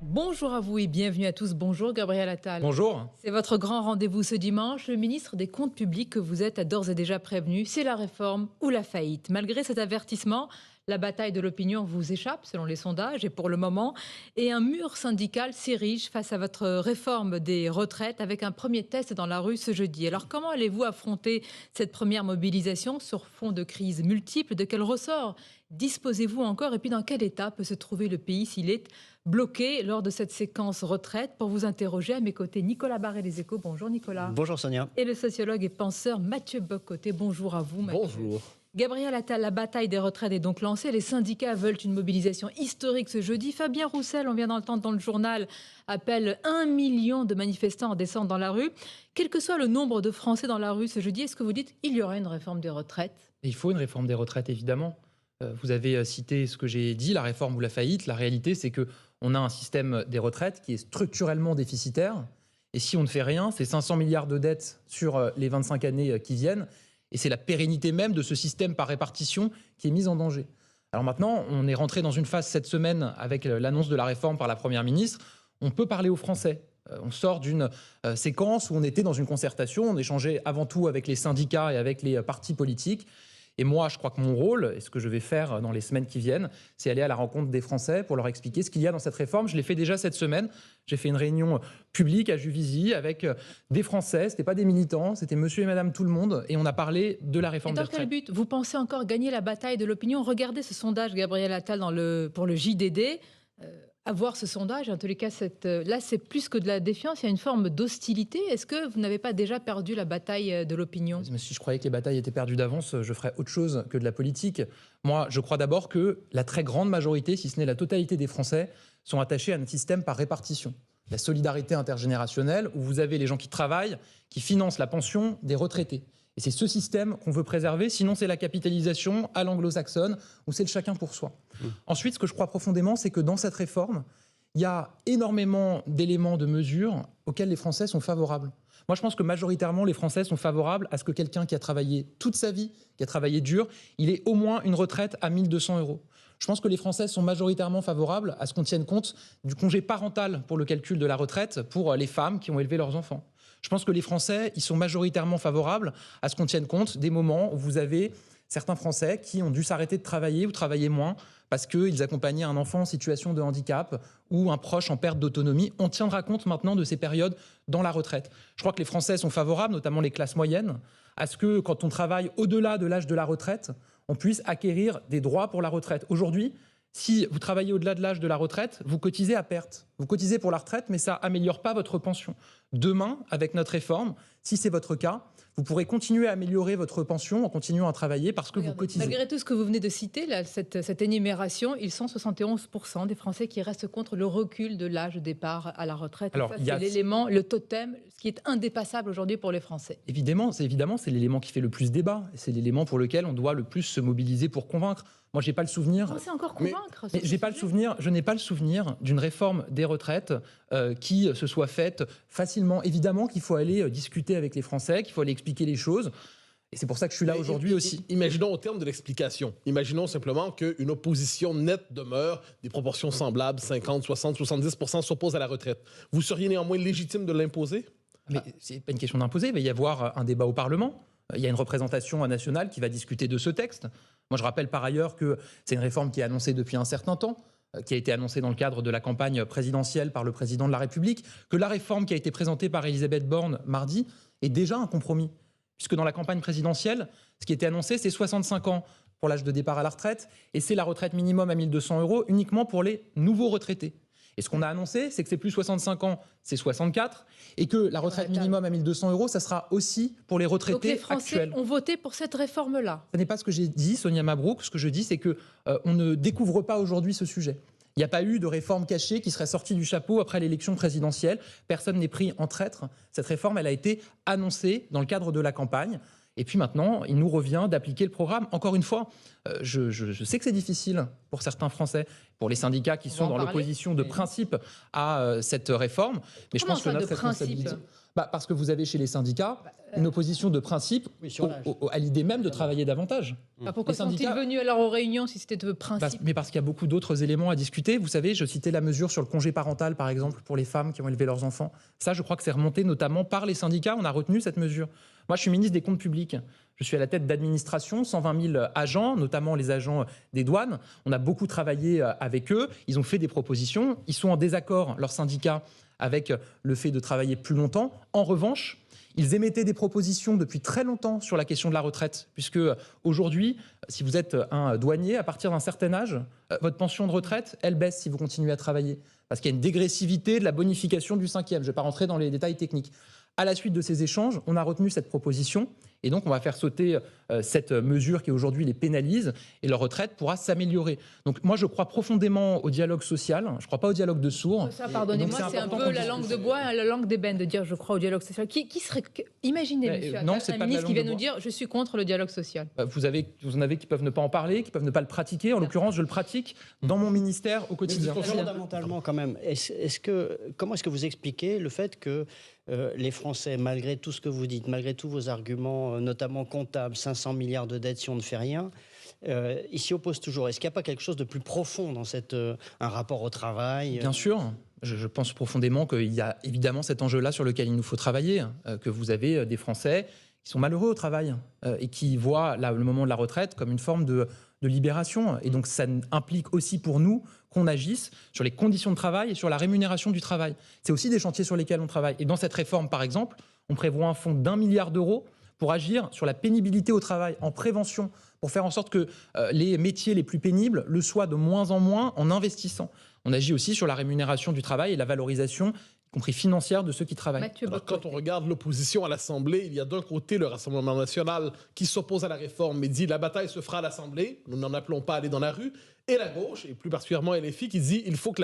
Bonjour à vous et bienvenue à tous. Bonjour Gabriel Attal. Bonjour. C'est votre grand rendez-vous ce dimanche. Le ministre des Comptes publics que vous êtes a d'ores et déjà prévenu, c'est la réforme ou la faillite. Malgré cet avertissement, la bataille de l'opinion vous échappe selon les sondages et pour le moment. Et un mur syndical s'érige face à votre réforme des retraites avec un premier test dans la rue ce jeudi. Alors comment allez-vous affronter cette première mobilisation sur fond de crises multiples? De quel ressort disposez-vous encore? Et puis dans quel état peut se trouver le pays s'il est bloqué lors de cette séquence retraite? Pour vous interroger, à mes côtés, Nicolas Barré des Échos. Bonjour Nicolas. Bonjour Sonia. Et le sociologue et penseur Mathieu Bocoté. Bonjour à vous Mathieu. Bonjour. Gabriel Attal, la bataille des retraites est donc lancée. Les syndicats veulent une mobilisation historique ce jeudi. Fabien Roussel, on vient d'entendre dans le journal, appelle 1 million de manifestants à descendre dans la rue. Quel que soit le nombre de Français dans la rue ce jeudi, est-ce que vous dites qu'il y aura une réforme des retraites? Il faut une réforme des retraites, évidemment. Vous avez cité ce que j'ai dit, la réforme ou la faillite. La réalité, c'est qu'on a un système des retraites qui est structurellement déficitaire. Et si on ne fait rien, c'est 500 milliards de dettes sur les 25 années qui viennent. Et c'est la pérennité même de ce système par répartition qui est mise en danger. Alors maintenant, on est rentré dans une phase cette semaine avec l'annonce de la réforme par la Première ministre. On peut parler aux Français. On sort d'une séquence où on était dans une concertation. On échangeait avant tout avec les syndicats et avec les partis politiques. Et moi, je crois que mon rôle, et ce que je vais faire dans les semaines qui viennent, c'est aller à la rencontre des Français pour leur expliquer ce qu'il y a dans cette réforme. Je l'ai fait déjà cette semaine. J'ai fait une réunion publique à Juvisy avec des Français. Ce n'était pas des militants, c'était monsieur et madame tout le monde. Et on a parlé de la réforme des retraites. Et dans quel but vous pensez encore gagner la bataille de l'opinion? Regardez ce sondage, Gabriel Attal, pour le JDD. Avoir ce sondage, en tous les cas, là, c'est plus que de la défiance, il y a une forme d'hostilité. Est-ce que vous n'avez pas déjà perdu la bataille de l'opinion? Mais si je croyais que les batailles étaient perdues d'avance, je ferais autre chose que de la politique. Moi, je crois d'abord que la très grande majorité, si ce n'est la totalité des Français, sont attachés à un système par répartition. La solidarité intergénérationnelle, où vous avez les gens qui travaillent, qui financent la pension des retraités. Et c'est ce système qu'on veut préserver, sinon c'est la capitalisation à l'anglo-saxonne, où c'est le chacun pour soi. Ensuite, ce que je crois profondément, c'est que dans cette réforme, il y a énormément d'éléments, de mesures auxquels les Français sont favorables. Moi, je pense que majoritairement, les Français sont favorables à ce que quelqu'un qui a travaillé toute sa vie, qui a travaillé dur, il ait au moins une retraite à 1 200 €. Je pense que les Français sont majoritairement favorables à ce qu'on tienne compte du congé parental pour le calcul de la retraite pour les femmes qui ont élevé leurs enfants. Je pense que les Français, ils sont majoritairement favorables à ce qu'on tienne compte des moments où vous avez certains Français qui ont dû s'arrêter de travailler ou travailler moins parce qu'ils accompagnaient un enfant en situation de handicap ou un proche en perte d'autonomie. On tiendra compte maintenant de ces périodes dans la retraite. Je crois que les Français sont favorables, notamment les classes moyennes, à ce que quand on travaille au-delà de l'âge de la retraite, on puisse acquérir des droits pour la retraite. Aujourd'hui, si vous travaillez au-delà de l'âge de la retraite, vous cotisez à perte. Vous cotisez pour la retraite, mais ça améliore pas votre pension. Demain, avec notre réforme, si c'est votre cas, vous pourrez continuer à améliorer votre pension en continuant à travailler parce que vous cotisez. Malgré tout ce que vous venez de citer, là, cette énumération, ils sont 71% des Français qui restent contre le recul de l'âge de départ à la retraite. Alors, c'est l'élément, le totem, ce qui est indépassable aujourd'hui pour les Français. Évidemment, c'est l'élément qui fait le plus débat. C'est l'élément pour lequel on doit le plus se mobiliser pour convaincre. Moi, j'ai pas le souvenir. Vous pensez encore convaincre? Mais j'ai pas le souvenir. Je n'ai pas le souvenir d'une réforme des retraites qui se soit faite facilement. Évidemment qu'il faut aller discuter avec les Français, qu'il faut aller expliquer les choses. Et c'est pour ça que je suis là aujourd'hui aussi. Imaginons au terme de l'explication. Imaginons simplement qu'une opposition nette demeure, des proportions semblables, 50, 60, 70% s'opposent à la retraite. Vous seriez néanmoins légitime de l'imposer? Mais c'est pas une question d'imposer. Il va y avoir un débat au Parlement. Il y a une représentation nationale qui va discuter de ce texte. Moi, je rappelle par ailleurs que c'est une réforme qui est annoncée depuis un certain temps, qui a été annoncée dans le cadre de la campagne présidentielle par le président de la République, que la réforme qui a été présentée par Elisabeth Borne mardi est déjà un compromis. Puisque dans la campagne présidentielle, ce qui était annoncé, c'est 65 ans pour l'âge de départ à la retraite, et c'est la retraite minimum à 1 200 € uniquement pour les nouveaux retraités. Et ce qu'on a annoncé, c'est que c'est plus 65 ans, c'est 64, et que la retraite minimum à 1 200 €, ça sera aussi pour les retraités actuels. Donc les Français ont voté pour cette réforme-là. Ce n'est pas ce que j'ai dit, Sonia Mabrouk. Ce que je dis, c'est que on ne découvre pas aujourd'hui ce sujet. Il n'y a pas eu de réforme cachée qui serait sortie du chapeau après l'élection présidentielle. Personne n'est pris en traître. Cette réforme, elle a été annoncée dans le cadre de la campagne. Et puis maintenant, il nous revient d'appliquer le programme. Encore une fois, Je sais que c'est difficile pour certains Français, pour les syndicats qui sont dans l'opposition de principe à cette réforme. Mais je pense que notre responsabilité... parce que vous avez chez les syndicats une opposition de principe à l'idée même de travailler davantage. Pourquoi sont-ils venus alors aux réunions si c'était de principe? Mais parce qu'il y a beaucoup d'autres éléments à discuter. Vous savez, je citais la mesure sur le congé parental, par exemple, pour les femmes qui ont élevé leurs enfants. Ça, je crois que c'est remonté notamment par les syndicats. On a retenu cette mesure. Moi, je suis ministre des Comptes publics. Je suis à la tête d'administration, 120 000 agents, notamment les agents des douanes. On a beaucoup travaillé avec eux. Ils ont fait des propositions. Ils sont en désaccord, leurs syndicats, avec le fait de travailler plus longtemps. En revanche, ils émettaient des propositions depuis très longtemps sur la question de la retraite, puisque aujourd'hui, si vous êtes un douanier, à partir d'un certain âge, votre pension de retraite, elle baisse si vous continuez à travailler, parce qu'il y a une dégressivité de la bonification du 5e. Je ne vais pas rentrer dans les détails techniques. À la suite de ces échanges, on a retenu cette proposition et donc on va faire sauter cette mesure qui aujourd'hui les pénalise et leur retraite pourra s'améliorer. Donc moi je crois profondément au dialogue social, je ne crois pas au dialogue de sourds. Ça, pardonnez-moi, c'est un peu la langue de bois et la langue d'ébène de dire je crois au dialogue social. Qui serait... Imaginez, monsieur, un ministre qui vient nous dire je suis contre le dialogue social. Vous en avez qui peuvent ne pas en parler, qui peuvent ne pas le pratiquer. En l'occurrence, je le pratique dans mon ministère au quotidien. Fondamentalement quand même, comment est-ce que vous expliquez le fait que les Français, malgré tout ce que vous dites, malgré tous vos arguments, notamment comptables, 500 milliards de dettes si on ne fait rien, ils s'y opposent toujours? Est-ce qu'il n'y a pas quelque chose de plus profond dans un rapport au travail? Bien sûr. Je pense profondément qu'il y a évidemment cet enjeu-là sur lequel il nous faut travailler, que vous avez des Français qui sont malheureux au travail et qui voient le moment de la retraite comme une forme de libération. Et donc ça implique aussi pour nous qu'on agisse sur les conditions de travail et sur la rémunération du travail. C'est aussi des chantiers sur lesquels on travaille. Et dans cette réforme, par exemple, on prévoit un fonds d'1 milliard d'euros pour agir sur la pénibilité au travail, en prévention, pour faire en sorte que les métiers les plus pénibles le soient de moins en moins en investissant. On agit aussi sur la rémunération du travail et la valorisation, y compris financière, de ceux qui travaillent. Alors, quand on regarde l'opposition à l'Assemblée, il y a d'un côté le Rassemblement national qui s'oppose à la réforme mais dit la bataille se fera à l'Assemblée, nous n'en appelons pas à aller dans la rue, et la gauche, et plus particulièrement LFI, qui dit il faut que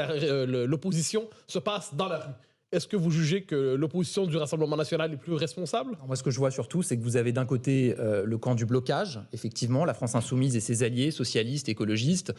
l'opposition se passe dans la rue. Est-ce que vous jugez que l'opposition du Rassemblement national est plus responsable? Moi, ce que je vois surtout, c'est que vous avez d'un côté le camp du blocage, effectivement, la France insoumise et ses alliés, socialistes, écologistes,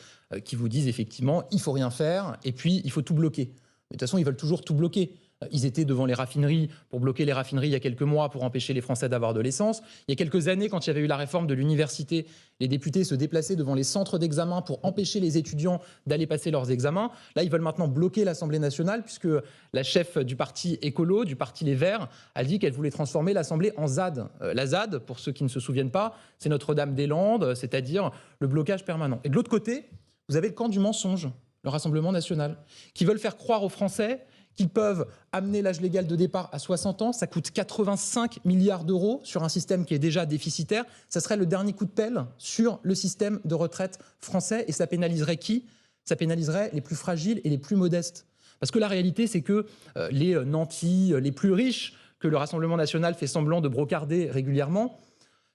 qui vous disent effectivement il faut rien faire et puis il faut tout bloquer. Mais de toute façon, ils veulent toujours tout bloquer. Ils étaient devant les raffineries pour bloquer les raffineries il y a quelques mois pour empêcher les Français d'avoir de l'essence. Il y a quelques années, quand il y avait eu la réforme de l'université, les députés se déplaçaient devant les centres d'examen pour empêcher les étudiants d'aller passer leurs examens. Là, ils veulent maintenant bloquer l'Assemblée nationale puisque la chef du parti écolo, du parti Les Verts, a dit qu'elle voulait transformer l'Assemblée en ZAD. La ZAD, pour ceux qui ne se souviennent pas, c'est Notre-Dame-des-Landes, c'est-à-dire le blocage permanent. Et de l'autre côté, vous avez le camp du mensonge, le Rassemblement national, qui veulent faire croire aux Français qu'ils peuvent amener l'âge légal de départ à 60 ans. Ça coûte 85 milliards d'euros sur un système qui est déjà déficitaire. Ça serait le dernier coup de pelle sur le système de retraite français. Et ça pénaliserait qui? Ça pénaliserait les plus fragiles et les plus modestes. Parce que la réalité, c'est que les nantis, les plus riches, que le Rassemblement national fait semblant de brocarder régulièrement,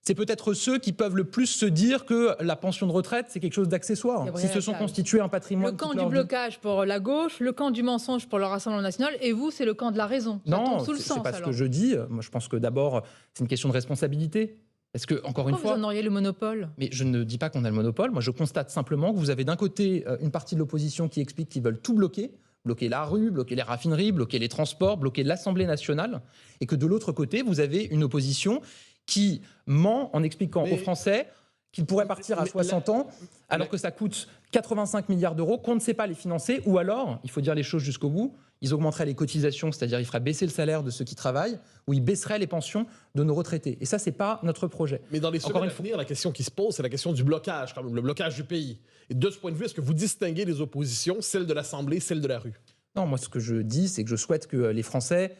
c'est peut-être ceux qui peuvent le plus se dire que la pension de retraite, c'est quelque chose d'accessoire. S'ils se sont constitués un patrimoine. Le camp du blocage pour la gauche, le camp du mensonge pour le Rassemblement national, et vous, c'est le camp de la raison. Non, c'est pas ce que je dis. Moi, je pense que d'abord, c'est une question de responsabilité. Est-ce que, encore une fois, vous en auriez le monopole? Mais je ne dis pas qu'on a le monopole. Moi, je constate simplement que vous avez d'un côté une partie de l'opposition qui explique qu'ils veulent tout bloquer. Bloquer la rue, bloquer les raffineries, bloquer les transports, bloquer l'Assemblée nationale. Et que de l'autre côté, vous avez une opposition qui ment en expliquant aux Français qu'ils pourraient partir à 60 ans alors que ça coûte 85 milliards d'euros, qu'on ne sait pas les financer, ou alors, il faut dire les choses jusqu'au bout, ils augmenteraient les cotisations, c'est-à-dire ils feraient baisser le salaire de ceux qui travaillent, ou ils baisseraient les pensions de nos retraités. Et ça, c'est pas notre projet. Mais dans les semaines à venir, la question qui se pose, c'est la question du blocage, quand même, le blocage du pays. Et de ce point de vue, est-ce que vous distinguez les oppositions, celle de l'Assemblée, celle de la rue? Non, moi, ce que je dis, c'est que je souhaite que les Français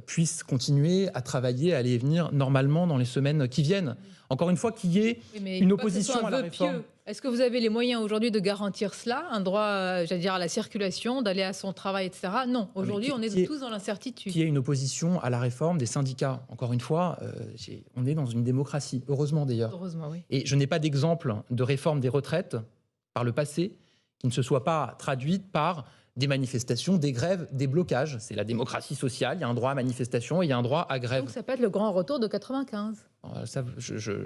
puissent continuer à travailler, à aller et venir normalement dans les semaines qui viennent. Encore une fois, qu'il y ait une opposition à la réforme. Est-ce que vous avez les moyens aujourd'hui de garantir cela, un droit, j'allais dire, à la circulation, d'aller à son travail, etc. Non, aujourd'hui, on est tous dans l'incertitude. Qu'il y ait une opposition à la réforme des syndicats. Encore une fois, on est dans une démocratie, heureusement d'ailleurs. Heureusement, oui. Et je n'ai pas d'exemple de réforme des retraites par le passé qui ne se soit pas traduite par des manifestations, des grèves, des blocages. C'est la démocratie sociale, il y a un droit à manifestation et il y a un droit à grève. Donc ça peut être le grand retour de 95. Ça,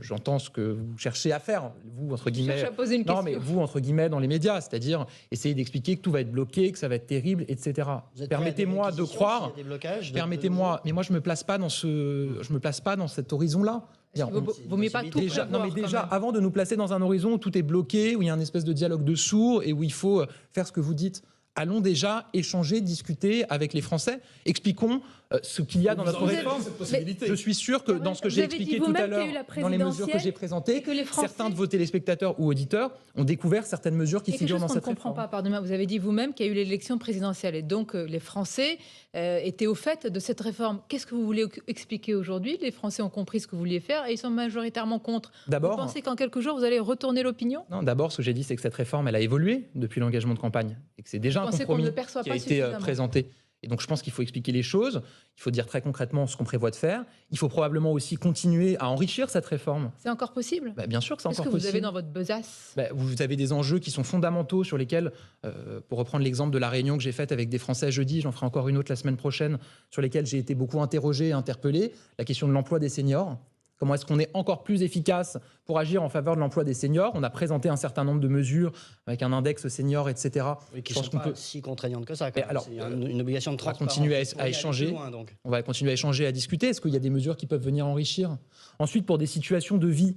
j'entends ce que vous cherchez à faire, vous, entre guillemets. Je cherche à poser une question. Non, mais vous, entre guillemets, dans les médias, c'est-à-dire essayer d'expliquer que tout va être bloqué, que ça va être terrible, etc. Permettez-moi de croire. Permettez-moi, mais moi, je me place pas dans cet horizon-là. Vaut mieux pas tout déjà, prévoir, non, mais déjà, quand même. avant de nous placer dans un horizon où tout est bloqué, où il y a une espèce de dialogue de sourds et où il faut faire ce que vous dites, allons déjà échanger, discuter avec les Français. Expliquons ce qu'il y a dans notre réforme. Je suis sûr que dans ce que j'ai expliqué tout à l'heure, dans les mesures que j'ai présentées, certains de vos téléspectateurs ou auditeurs ont découvert certaines mesures qui figurent dans cette réforme. Je ne comprends pas, pardonnez-moi. Vous avez dit vous-même qu'il y a eu l'élection présidentielle et donc les Français étaient au fait de cette réforme. Qu'est-ce que vous voulez expliquer aujourd'hui? Les Français ont compris ce que vous vouliez faire et ils sont majoritairement contre. Vous pensez qu'en quelques jours, vous allez retourner l'opinion? Non, d'abord, ce que j'ai dit, c'est que cette réforme, elle a évolué depuis l'engagement de campagne et que c'est déjà un compromis qui a été présenté. Et donc, je pense qu'il faut expliquer les choses. Il faut dire très concrètement ce qu'on prévoit de faire. Il faut probablement aussi continuer à enrichir cette réforme. C'est encore possible? Bien sûr que c'est encore possible. Qu'est-ce que vous avez dans votre besace? Vous avez des enjeux qui sont fondamentaux sur lesquels, pour reprendre l'exemple de la réunion que j'ai faite avec des Français jeudi, j'en ferai encore une autre la semaine prochaine, sur lesquels j'ai été beaucoup interrogé et interpellé, la question de l'emploi des seniors. Comment est-ce qu'on est encore plus efficace pour agir en faveur de l'emploi des seniors? On a présenté un certain nombre de mesures avec un index senior, etc. Oui, qui ne sont pas si contraignantes que ça. Alors, c'est une obligation de transparence. On va continuer à échanger. On va continuer à échanger, à discuter. Est-ce qu'il y a des mesures qui peuvent venir enrichir? Ensuite, pour des situations de vie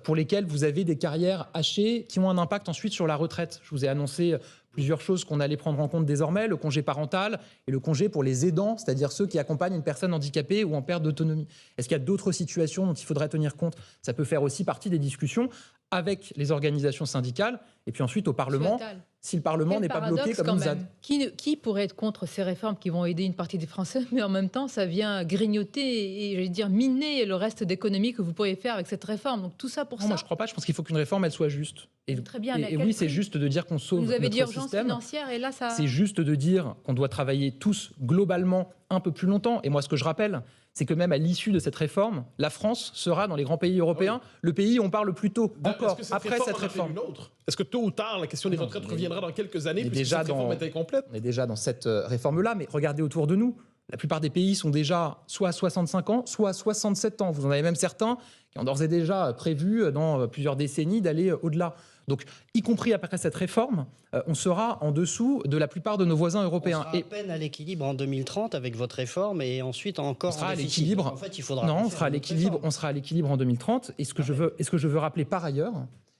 pour lesquelles vous avez des carrières hachées qui ont un impact ensuite sur la retraite. Je vous ai annoncé plusieurs choses qu'on allait prendre en compte désormais, le congé parental et le congé pour les aidants, c'est-à-dire ceux qui accompagnent une personne handicapée ou en perte d'autonomie. Est-ce qu'il y a d'autres situations dont il faudrait tenir compte? Ça peut faire aussi partie des discussions avec les organisations syndicales et puis ensuite au Parlement, si le Parlement n'est pas bloqué comme une ZAD. Qui pourrait être contre ces réformes qui vont aider une partie des Français, mais en même temps, ça vient grignoter et, j'allais dire, miner le reste d'économie que vous pourriez faire avec cette réforme. Donc tout ça pour ça. Moi, je ne crois pas. Je pense qu'il faut qu'une réforme, elle soit juste. Très bien. Et oui, c'est juste de dire qu'on sauve notre système. Vous avez dit urgence financière et là, ça... C'est juste de dire qu'on doit travailler tous globalement un peu plus longtemps. Et moi, ce que je rappelle, c'est que même à l'issue de cette réforme, la France sera dans les grands pays européens le pays où on parle plus tôt encore après cette réforme. Est-ce que tôt ou tard, la question des retraites reviendra dans quelques années puisque cette réforme est incomplète? On est déjà dans cette réforme-là, mais regardez autour de nous. La plupart des pays sont déjà soit à 65 ans, soit à 67 ans. Vous en avez même certains qui ont d'ores et déjà prévu dans plusieurs décennies d'aller au-delà. Donc, y compris après cette réforme, on sera en dessous de la plupart de nos voisins européens. On sera à peine à l'équilibre en 2030 avec votre réforme et ensuite encore on sera en à l'équilibre. En fait, il faudra on sera à l'équilibre en 2030. Et ce que je veux rappeler par ailleurs,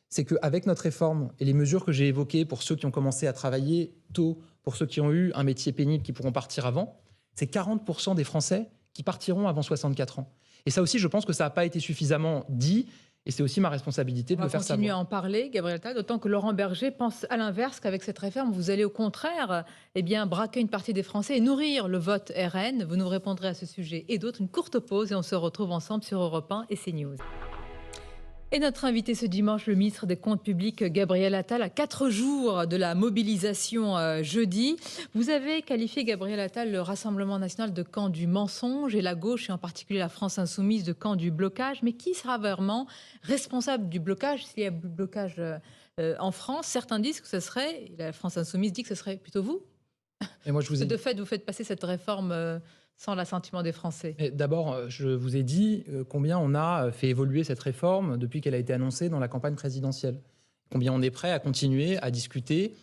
c'est qu'avec notre réforme et les mesures que j'ai évoquées pour ceux qui ont commencé à travailler tôt, pour ceux qui ont eu un métier pénible qui pourront partir avant, c'est 40% des Français qui partiront avant 64 ans. Et ça aussi, je pense que ça n'a pas été suffisamment dit. Et c'est aussi ma responsabilité de le faire savoir. On va continuer à en parler, Gabriel Attal, d'autant que Laurent Berger pense à l'inverse, qu'avec cette réforme, vous allez au contraire braquer une partie des Français et nourrir le vote RN. Vous nous répondrez à ce sujet et d'autres. Une courte pause et on se retrouve ensemble sur Europe 1 et CNews. Et notre invité ce dimanche, le ministre des Comptes publics, Gabriel Attal, à 4 jours de la mobilisation jeudi. Vous avez qualifié, Gabriel Attal, le Rassemblement national de camp du mensonge et la gauche, et en particulier la France insoumise, de camp du blocage. Mais qui sera vraiment responsable du blocage? S'il y a blocage en France, certains disent que ce serait, la France insoumise dit que ce serait plutôt vous. Et moi, je vous ai... De fait, vous faites passer cette réforme... sans l'assentiment des Français. D'abord, je vous ai dit combien on a fait évoluer cette réforme depuis qu'elle a été annoncée dans la campagne présidentielle. Combien on est prêt à continuer à discuter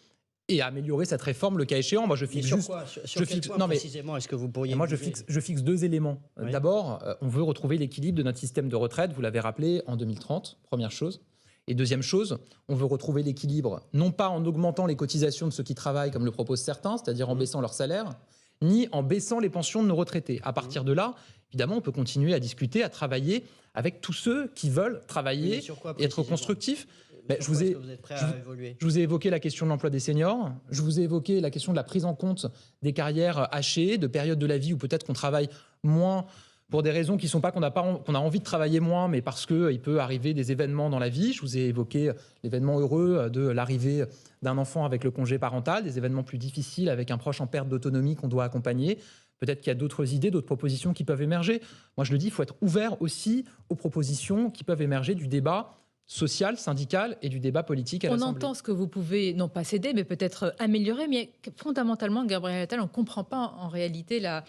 et à améliorer cette réforme, le cas échéant. Moi, je fixe sur quel point précisément est-ce que vous pourriez... Moi, je fixe 2 éléments. Oui. D'abord, on veut retrouver l'équilibre de notre système de retraite, vous l'avez rappelé, en 2030, première chose. Et deuxième chose, on veut retrouver l'équilibre, non pas en augmentant les cotisations de ceux qui travaillent, comme le proposent certains, c'est-à-dire en baissant leur salaire, ni en baissant les pensions de nos retraités. À partir de là, évidemment, on peut continuer à discuter, à travailler avec tous ceux qui veulent travailler et être constructifs. Je vous ai évoqué la question de l'emploi des seniors, je vous ai évoqué la question de la prise en compte des carrières hachées, de périodes de la vie où peut-être qu'on travaille moins pour des raisons qui ne sont pas qu'on a envie de travailler moins, mais parce qu'il peut arriver des événements dans la vie. Je vous ai évoqué l'événement heureux de l'arrivée d'un enfant avec le congé parental, des événements plus difficiles avec un proche en perte d'autonomie qu'on doit accompagner. Peut-être qu'il y a d'autres idées, d'autres propositions qui peuvent émerger. Moi, je le dis, il faut être ouvert aussi aux propositions qui peuvent émerger du débat social, syndical et du débat politique à On l'Assemblée. entend ce que vous pouvez, non pas céder, mais peut-être améliorer, mais fondamentalement, Gabriel Attal, on ne comprend pas en réalité la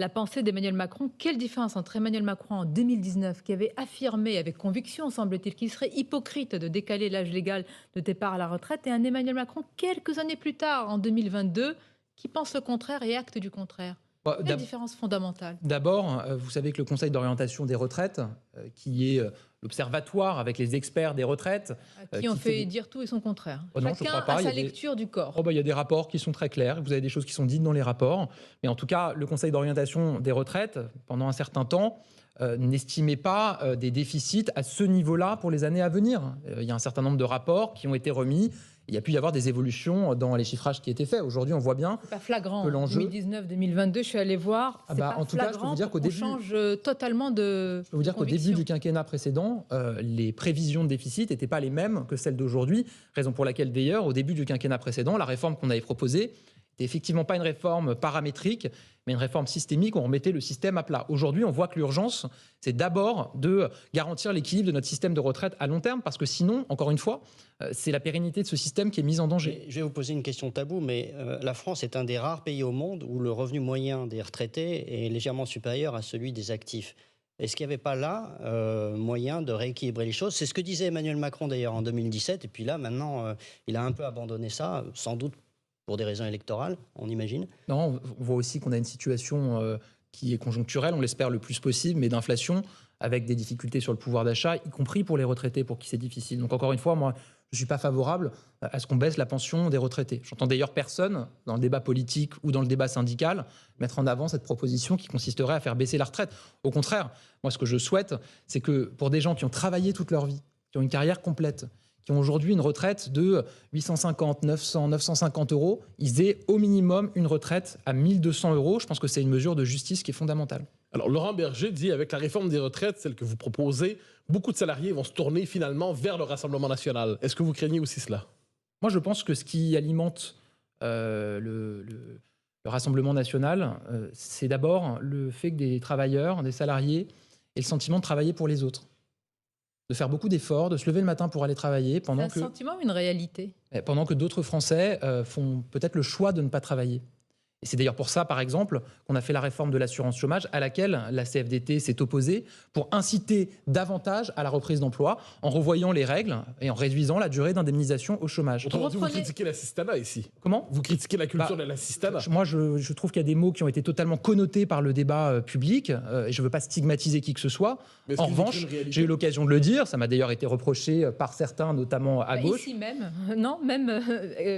pensée d'Emmanuel Macron. Quelle différence entre Emmanuel Macron en 2019, qui avait affirmé avec conviction, semble-t-il, qu'il serait hypocrite de décaler l'âge légal de départ à la retraite, et un Emmanuel Macron, quelques années plus tard, en 2022, qui pense le contraire et acte du contraire. Quelle différence fondamentale? D'abord, vous savez que le Conseil d'orientation des retraites, qui est l'observatoire avec les experts des retraites... qui ont fait dire tout et son contraire. Oh non, Chacun a sa lecture du corps. Il y a des rapports qui sont très clairs, vous avez des choses qui sont dites dans les rapports, mais en tout cas, le Conseil d'orientation des retraites, pendant un certain temps, n'estimait pas des déficits à ce niveau-là pour les années à venir. Il y a un certain nombre de rapports qui ont été remis. Il y a pu y avoir des évolutions dans les chiffrages qui étaient faits. Aujourd'hui, on voit bien c'est pas flagrant. que l'enjeu... 2019-2022, je suis allé voir. C'est pas en tout cas, je peux vous dire qu'au début, change totalement de. Je peux vous dire qu'au début du quinquennat précédent, les prévisions de déficit n'étaient pas les mêmes que celles d'aujourd'hui. Raison pour laquelle, d'ailleurs, au début du quinquennat précédent, la réforme qu'on avait proposée n'était effectivement pas une réforme paramétrique, mais une réforme systémique où on remettait le système à plat. Aujourd'hui, on voit que l'urgence, c'est d'abord de garantir l'équilibre de notre système de retraite à long terme, parce que sinon, encore une fois, c'est la pérennité de ce système qui est mise en danger. Je vais vous poser une question tabou, mais la France est un des rares pays au monde où le revenu moyen des retraités est légèrement supérieur à celui des actifs. Est-ce qu'il n'y avait pas là moyen de rééquilibrer les choses? C'est ce que disait Emmanuel Macron d'ailleurs en 2017, et puis là, maintenant, il a un peu abandonné ça, sans doute pour des raisons électorales, on imagine. Non, on voit aussi qu'on a une situation qui est conjoncturelle, on l'espère le plus possible, mais d'inflation, avec des difficultés sur le pouvoir d'achat, y compris pour les retraités, pour qui c'est difficile. Donc encore une fois, moi, je ne suis pas favorable à ce qu'on baisse la pension des retraités. J'entends d'ailleurs personne, dans le débat politique ou dans le débat syndical, mettre en avant cette proposition qui consisterait à faire baisser la retraite. Au contraire, moi, ce que je souhaite, c'est que pour des gens qui ont travaillé toute leur vie, qui ont une carrière complète, qui ont aujourd'hui une retraite de 850, 900, 950 euros, ils aient au minimum une retraite à 1200 euros. Je pense que c'est une mesure de justice qui est fondamentale. Alors, Laurent Berger dit, avec la réforme des retraites, celle que vous proposez, beaucoup de salariés vont se tourner finalement vers le Rassemblement national. Est-ce que vous craignez aussi cela? Moi, je pense que ce qui alimente le Rassemblement national, c'est d'abord le fait que des travailleurs, des salariés aient le sentiment de travailler pour les autres, de faire beaucoup d'efforts, de se lever le matin pour aller travailler pendant c'est un sentiment ou une réalité? Pendant que d'autres Français font peut-être le choix de ne pas travailler. Et c'est d'ailleurs pour ça, par exemple, qu'on a fait la réforme de l'assurance chômage à laquelle la CFDT s'est opposée pour inciter davantage à la reprise d'emploi en revoyant les règles et en réduisant la durée d'indemnisation au chômage. Autrement dit, vous critiquez l'assistanat ici. Comment? Vous critiquez la culture de l'assistanat. Moi, je trouve qu'il y a des mots qui ont été totalement connotés par le débat public et je ne veux pas stigmatiser qui que ce soit. En revanche, j'ai eu l'occasion de le dire, ça m'a d'ailleurs été reproché par certains, notamment à gauche. Ici même, non, même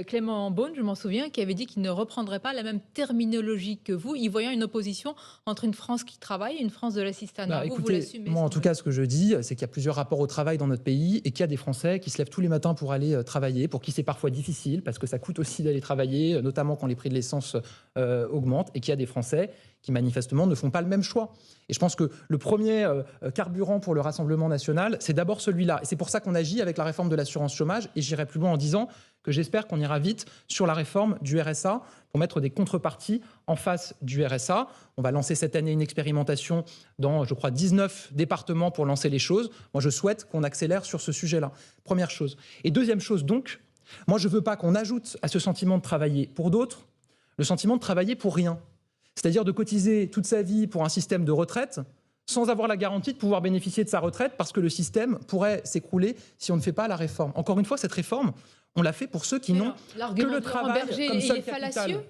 Clément Beaune, je m'en souviens, qui avait dit qu'il ne reprendrait pas la même terminologie que vous, y voyant une opposition entre une France qui travaille et une France de l'assistanat. Écoutez, vous l'assumez? moi, en tout cas, ce que je dis, c'est qu'il y a plusieurs rapports au travail dans notre pays et qu'il y a des Français qui se lèvent tous les matins pour aller travailler, pour qui c'est parfois difficile, parce que ça coûte aussi d'aller travailler, notamment quand les prix de l'essence augmentent, et qu'il y a des Français qui manifestement ne font pas le même choix. Et je pense que le premier carburant pour le Rassemblement national, c'est d'abord celui-là. Et c'est pour ça qu'on agit avec la réforme de l'assurance chômage. Et j'irai plus loin en disant que j'espère qu'on ira vite sur la réforme du RSA pour mettre des contreparties en face du RSA. On va lancer cette année une expérimentation dans, je crois, 19 départements pour lancer les choses. Moi, je souhaite qu'on accélère sur ce sujet-là. Première chose. Et deuxième chose, donc, moi, je ne veux pas qu'on ajoute à ce sentiment de travailler pour d'autres le sentiment de travailler pour rien. C'est-à-dire de cotiser toute sa vie pour un système de retraite sans avoir la garantie de pouvoir bénéficier de sa retraite parce que le système pourrait s'écrouler si on ne fait pas la réforme. Encore une fois, cette réforme, on l'a fait pour ceux qui n'ont que le travail comme seul capital.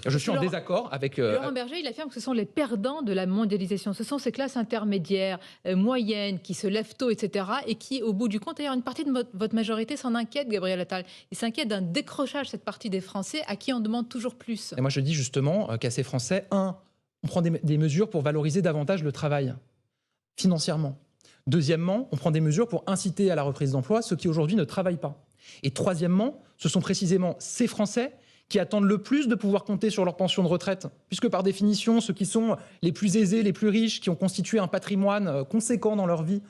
Je suis en désaccord avec... Laurent Berger, il affirme que ce sont les perdants de la mondialisation. Ce sont ces classes intermédiaires, moyennes, qui se lèvent tôt, etc. et qui, au bout du compte, d'ailleurs, une partie de votre majorité s'en inquiète, Gabriel Attal. Il s'inquiète d'un décrochage, cette partie des Français, à qui on demande toujours plus. Et moi, je dis justement qu'à ces Français, on prend des mesures pour valoriser davantage le travail, financièrement. Deuxièmement, on prend des mesures pour inciter à la reprise d'emploi ceux qui aujourd'hui ne travaillent pas. Et troisièmement, ce sont précisément ces Français qui attendent le plus de pouvoir compter sur leur pension de retraite, puisque par définition, ceux qui sont les plus aisés, les plus riches, qui ont constitué un patrimoine conséquent dans leur vie,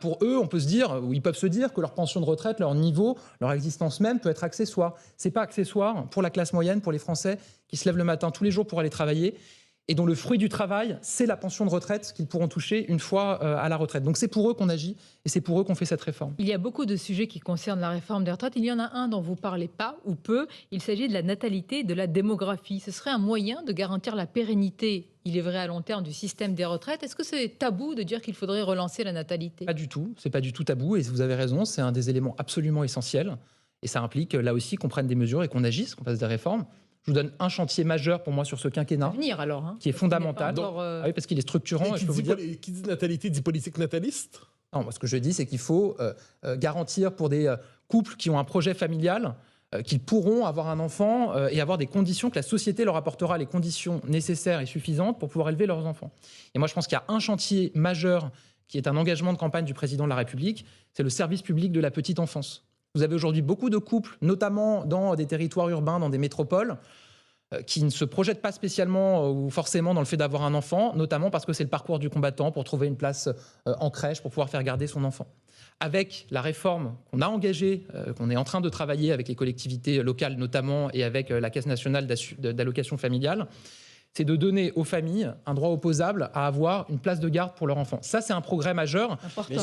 pour eux, on peut se dire, ou ils peuvent se dire que leur pension de retraite, leur niveau, leur existence même peut être accessoire. C'est pas accessoire pour la classe moyenne, pour les Français qui se lèvent le matin tous les jours pour aller travailler. et dont le fruit du travail, c'est la pension de retraite qu'ils pourront toucher une fois à la retraite. Donc c'est pour eux qu'on agit et c'est pour eux qu'on fait cette réforme. Il y a beaucoup de sujets qui concernent la réforme des retraites. Il y en a un dont vous ne parlez pas ou peu. Il s'agit de la natalité et de la démographie. Ce serait un moyen de garantir la pérennité, il est vrai à long terme, du système des retraites. Est-ce que c'est tabou de dire qu'il faudrait relancer la natalité? Pas du tout, c'est pas du tout tabou et vous avez raison, c'est un des éléments absolument essentiels. Et ça implique là aussi qu'on prenne des mesures et qu'on agisse, qu'on fasse des réformes. Je vous donne un chantier majeur pour moi sur ce quinquennat, Venir alors, hein, qui est fondamental. encore, Oui, parce qu'il est structurant. Et je peux vous dire... qui dit natalité dit politique nataliste? Non, moi, ce que je dis, c'est qu'il faut garantir pour des couples qui ont un projet familial qu'ils pourront avoir un enfant et avoir des conditions, que la société leur apportera les conditions nécessaires et suffisantes pour pouvoir élever leurs enfants. Et moi, je pense qu'il y a un chantier majeur qui est un engagement de campagne du président de la République, c'est le service public de la petite enfance. Vous avez aujourd'hui beaucoup de couples, notamment dans des territoires urbains, dans des métropoles, qui ne se projettent pas spécialement ou forcément dans le fait d'avoir un enfant, notamment parce que c'est le parcours du combattant pour trouver une place en crèche, pour pouvoir faire garder son enfant. Avec la réforme qu'on a engagée, qu'on est en train de travailler avec les collectivités locales notamment et avec la Caisse nationale d'allocation familiale, c'est de donner aux familles un droit opposable à avoir une place de garde pour leur enfant. Ça, c'est un progrès majeur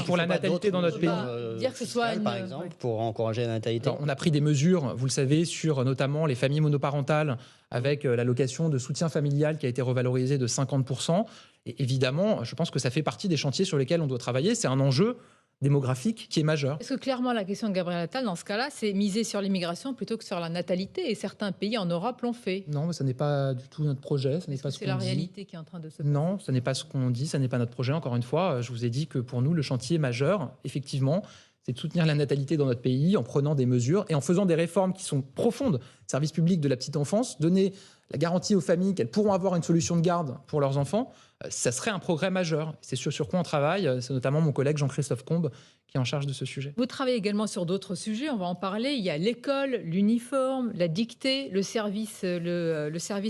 pour la natalité dans notre pays. Dire que ce soit par exemple, pour encourager la natalité. Alors, on a pris des mesures, vous le savez, sur notamment les familles monoparentales, avec l'allocation de soutien familial qui a été revalorisée de 50%. Et évidemment, je pense que ça fait partie des chantiers sur lesquels on doit travailler. C'est un enjeu démographique qui est majeur. Parce que clairement, la question de Gabriel Attal, dans ce cas-là, c'est miser sur l'immigration plutôt que sur la natalité. Et certains pays en Europe l'ont fait. Non, mais ce n'est pas du tout notre projet. Ce n'est pas ce c'est qu'on la dit. réalité qui est en train de se passer. Non, ce n'est pas ce qu'on dit, ce n'est pas notre projet. Encore une fois, je vous ai dit que pour nous, le chantier majeur, effectivement, c'est de soutenir la natalité dans notre pays en prenant des mesures et en faisant des réformes qui sont profondes. Service public de la petite enfance, donner la garantie aux familles qu'elles pourront avoir une solution de garde pour leurs enfants, ça serait un progrès majeur. C'est sur quoi on travaille. C'est notamment mon collègue Jean-Christophe Combe qui est en charge de ce sujet. Vous travaillez également sur d'autres sujets, on va en parler. Il y a l'école, l'uniforme, la dictée, le service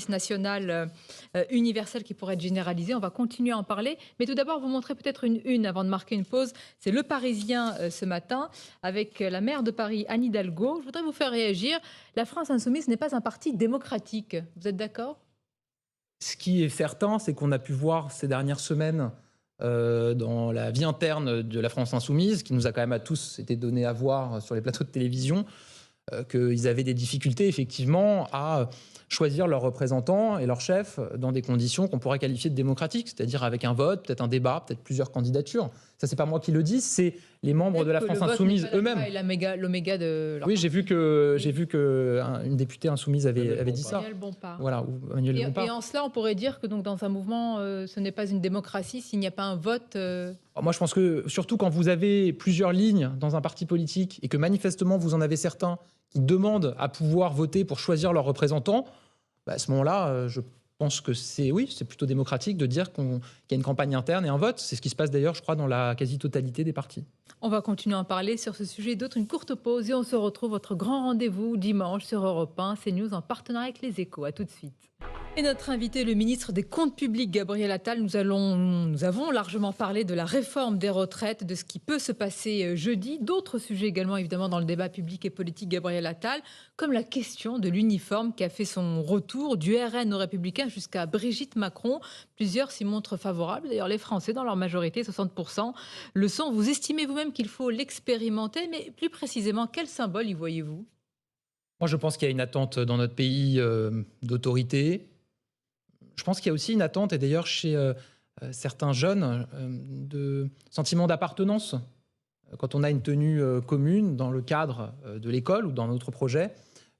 national universel qui pourrait être généralisé. On va continuer à en parler. Mais tout d'abord, vous montrez peut-être une une avant de marquer une pause. C'est Le Parisien ce matin avec la maire de Paris, Anne Hidalgo. Je voudrais vous faire réagir. La France insoumise n'est pas un parti démocratique. Vous êtes d'accord ? Ce qui est certain, c'est qu'on a pu voir ces dernières semaines dans la vie interne de la France insoumise, qui nous a quand même à tous été donné à voir sur les plateaux de télévision, qu'ils avaient des difficultés effectivement à choisir leurs représentants et leurs chefs dans des conditions qu'on pourrait qualifier de démocratiques, c'est-à-dire avec un vote, peut-être un débat, peut-être plusieurs candidatures. Ça, c'est pas moi qui le dis, c'est les membres de la France insoumise eux-mêmes. L'oméga de leur oui, j'ai vu que une députée insoumise avait dit ça. Manuel Bompard. Voilà, ou Manuel Bompard. Et en cela, on pourrait dire que donc dans un mouvement, ce n'est pas une démocratie s'il n'y a pas un vote. Moi, je pense que surtout quand vous avez plusieurs lignes dans un parti politique et que manifestement vous en avez certains qui demandent à pouvoir voter pour choisir leurs représentants, à ce moment-là, je pense que c'est plutôt démocratique de dire qu'il y a une campagne interne et un vote. C'est ce qui se passe d'ailleurs, je crois, dans la quasi-totalité des partis. On va continuer à en parler sur ce sujet et d'autres. Une courte pause et on se retrouve votre grand rendez-vous dimanche sur Europe 1, CNews en partenariat avec Les Échos. À tout de suite. Et notre invité, le ministre des Comptes publics, Gabriel Attal, nous avons largement parlé de la réforme des retraites, de ce qui peut se passer jeudi. D'autres sujets également, évidemment, dans le débat public et politique, Gabriel Attal, comme la question de l'uniforme qui a fait son retour du RN aux Républicains jusqu'à Brigitte Macron. Plusieurs s'y montrent favorables. D'ailleurs, les Français, dans leur majorité, 60%, le sont. Vous estimez vous-même qu'il faut l'expérimenter, mais plus précisément, quel symbole y voyez-vous ? Moi, je pense qu'il y a une attente dans notre pays d'autorité. Je pense qu'il y a aussi une attente, et d'ailleurs chez certains jeunes, de sentiment d'appartenance. Quand on a une tenue commune dans le cadre de l'école ou dans notre projet,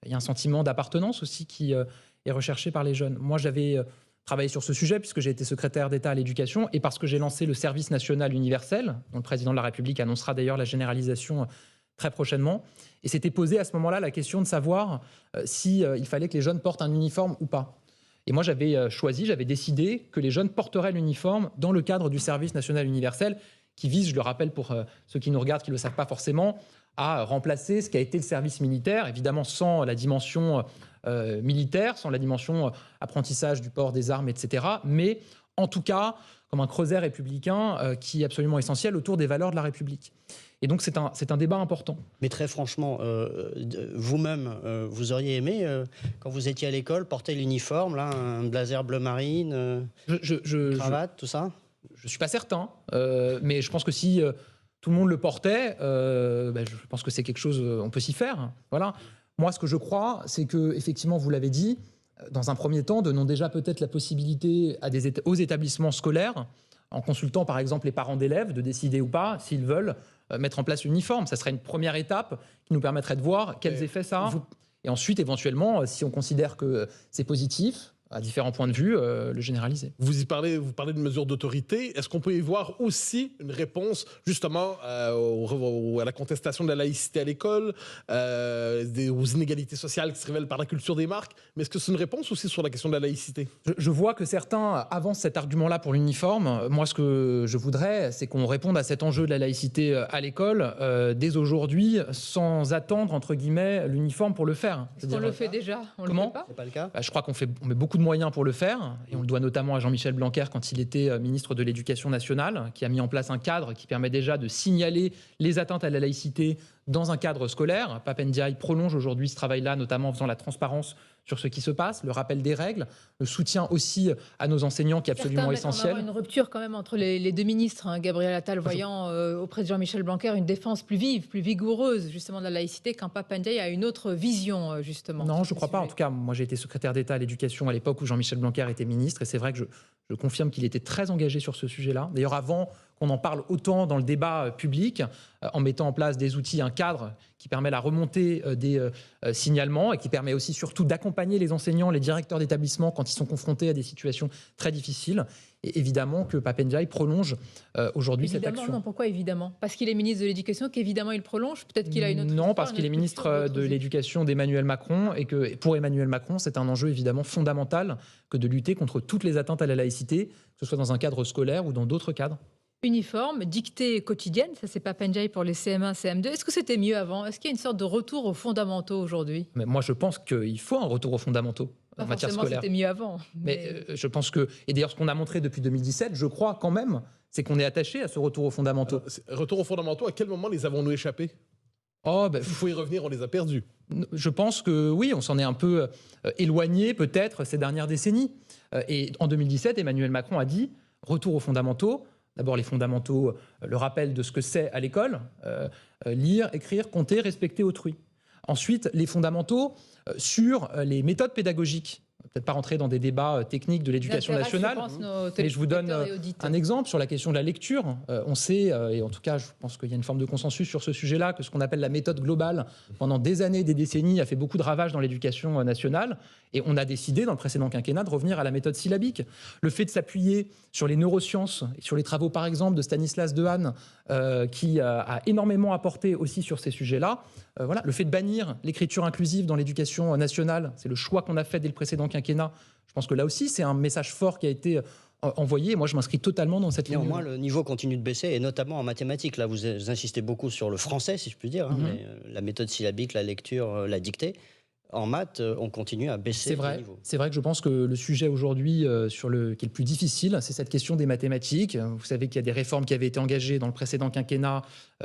il y a un sentiment d'appartenance aussi qui est recherché par les jeunes. Moi, j'avais travaillé sur ce sujet puisque j'ai été secrétaire d'État à l'éducation et parce que j'ai lancé le service national universel, dont le président de la République annoncera d'ailleurs la généralisation très prochainement. Et s'était posé à ce moment-là la question de savoir s'il fallait que les jeunes portent un uniforme ou pas. Et moi, j'avais décidé que les jeunes porteraient l'uniforme dans le cadre du service national universel qui vise, je le rappelle pour ceux qui nous regardent, qui ne le savent pas forcément, à remplacer ce qui a été le service militaire, évidemment sans la dimension militaire, sans la dimension apprentissage du port des armes, etc., mais en tout cas comme un creuset républicain qui est absolument essentiel autour des valeurs de la République. Et donc c'est un débat important. Mais très franchement, vous-même, vous auriez aimé, quand vous étiez à l'école, porter l'uniforme, là, un blazer bleu marine, cravate, tout ça? Je ne suis pas certain, mais je pense que si tout le monde le portait, je pense que c'est quelque chose, on peut s'y faire. Voilà. Moi, ce que je crois, c'est que, effectivement, vous l'avez dit, dans un premier temps, donnons déjà peut-être la possibilité aux établissements scolaires, en consultant par exemple les parents d'élèves, de décider ou pas, s'ils veulent mettre en place l'uniforme. Ça serait une première étape qui nous permettrait de voir quels effets ça a. Et ensuite, éventuellement, si on considère que c'est positif, à différents points de vue, le généraliser. Vous parlez de mesures d'autorité. Est-ce qu'on peut y voir aussi une réponse justement à la contestation de la laïcité à l'école, aux inégalités sociales qui se révèlent par la culture des marques? Mais est-ce que c'est une réponse aussi sur la question de la laïcité? Je vois que certains avancent cet argument-là pour l'uniforme. Moi, ce que je voudrais, c'est qu'on réponde à cet enjeu de la laïcité à l'école dès aujourd'hui, sans attendre, entre guillemets, l'uniforme pour le faire. On le fait déjà. Comment? Le fait pas. C'est pas le cas? Je crois qu'on met beaucoup de moyens pour le faire, et on le doit notamment à Jean-Michel Blanquer quand il était ministre de l'Éducation nationale, qui a mis en place un cadre qui permet déjà de signaler les atteintes à la laïcité dans un cadre scolaire. Pap Ndiaye prolonge aujourd'hui ce travail-là, notamment en faisant la transparence sur ce qui se passe, le rappel des règles, le soutien aussi à nos enseignants qui est absolument essentiel. Il y a une rupture quand même entre les deux ministres, hein. Gabriel Attal voyant auprès de Jean-Michel Blanquer une défense plus vive, plus vigoureuse justement de la laïcité, quand Pap Ndiaye a une autre vision justement. Non, je ne crois pas. En tout cas, moi j'ai été secrétaire d'État à l'éducation à l'époque où Jean-Michel Blanquer était ministre, et c'est vrai que je confirme qu'il était très engagé sur ce sujet-là. D'ailleurs, avant qu'on en parle autant dans le débat public, en mettant en place des outils, un cadre qui permet la remontée des signalements et qui permet aussi surtout d'accompagner les enseignants, les directeurs d'établissement quand ils sont confrontés à des situations très difficiles. Et évidemment que Pap Ndiaye prolonge aujourd'hui cette action. Non, pourquoi évidemment? Parce qu'il est ministre de l'Éducation qu'évidemment il prolonge? Peut-être qu'il a une autre Non, histoire, parce qu'il est ministre de l'Éducation d'Emmanuel Macron, et que pour Emmanuel Macron, c'est un enjeu évidemment fondamental que de lutter contre toutes les atteintes à la laïcité, que ce soit dans un cadre scolaire ou dans d'autres cadres. Uniforme, dictée quotidienne, ça c'est Pap Ndiaye pour les CM1, CM2. Est-ce que c'était mieux avant? Est-ce qu'il y a une sorte de retour aux fondamentaux aujourd'hui? Mais moi, je pense qu'il faut un retour aux fondamentaux en matière scolaire. C'était mieux avant. Mais je pense que, et d'ailleurs ce qu'on a montré depuis 2017, je crois quand même, c'est qu'on est attaché à ce retour aux fondamentaux. Retour aux fondamentaux, à quel moment les avons-nous échappés? Il faut y revenir, on les a perdus. Je pense que oui, on s'en est un peu éloigné peut-être ces dernières décennies. Et en 2017, Emmanuel Macron a dit retour aux fondamentaux. D'abord les fondamentaux, le rappel de ce que c'est à l'école, lire, écrire, compter, respecter autrui. Ensuite, les fondamentaux sur les méthodes pédagogiques. Peut-être pas rentrer dans des débats techniques de l'éducation nationale, mais je vous donne un exemple sur la question de la lecture. On sait, et en tout cas je pense qu'il y a une forme de consensus sur ce sujet-là, que ce qu'on appelle la méthode globale, pendant des années, des décennies, a fait beaucoup de ravages dans l'éducation nationale, et on a décidé dans le précédent quinquennat de revenir à la méthode syllabique. Le fait de s'appuyer sur les neurosciences, et sur les travaux par exemple de Stanislas Dehaene, qui a énormément apporté aussi sur ces sujets-là. Voilà. Le fait de bannir l'écriture inclusive dans l'éducation nationale, c'est le choix qu'on a fait dès le précédent quinquennat. Je pense que là aussi, c'est un message fort qui a été envoyé. Moi, je m'inscris totalement dans cette ligne. Néanmoins, le niveau continue de baisser, et notamment en mathématiques. Là, vous insistez beaucoup sur le français, si je puis dire, mais la méthode syllabique, la lecture, la dictée. En maths, on continue à baisser le niveau. C'est vrai que je pense que le sujet aujourd'hui qui est le plus difficile, c'est cette question des mathématiques. Vous savez qu'il y a des réformes qui avaient été engagées dans le précédent quinquennat,